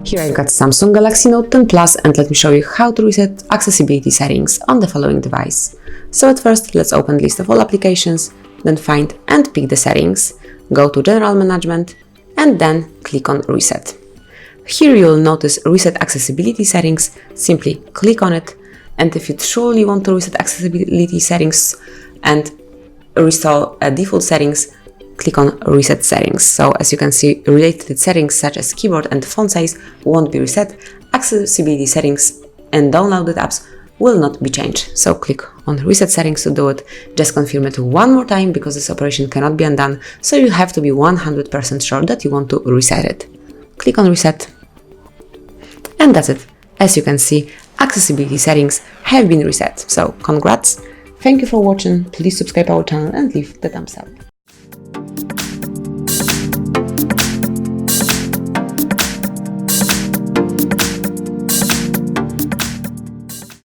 Here I've got Samsung Galaxy Note 10 Plus, and let me show you how to reset accessibility settings on the following device. So at first, let's open the list of all applications, then find and pick the settings, go to General Management, and then click on Reset. Here you'll notice Reset Accessibility Settings. Simply click on it, and if you truly want to reset accessibility settings and restore default settings, click on Reset Settings. So as you can see, related settings such as keyboard and font size won't be reset. Accessibility settings and downloaded apps will not be changed. So click on Reset Settings to do it. Just confirm it one more time because this operation cannot be undone. So you have to be 100% sure that you want to reset it. Click on Reset. And that's it. As you can see, accessibility settings have been reset. So congrats. Thank you for watching. Please subscribe our channel and leave the thumbs up.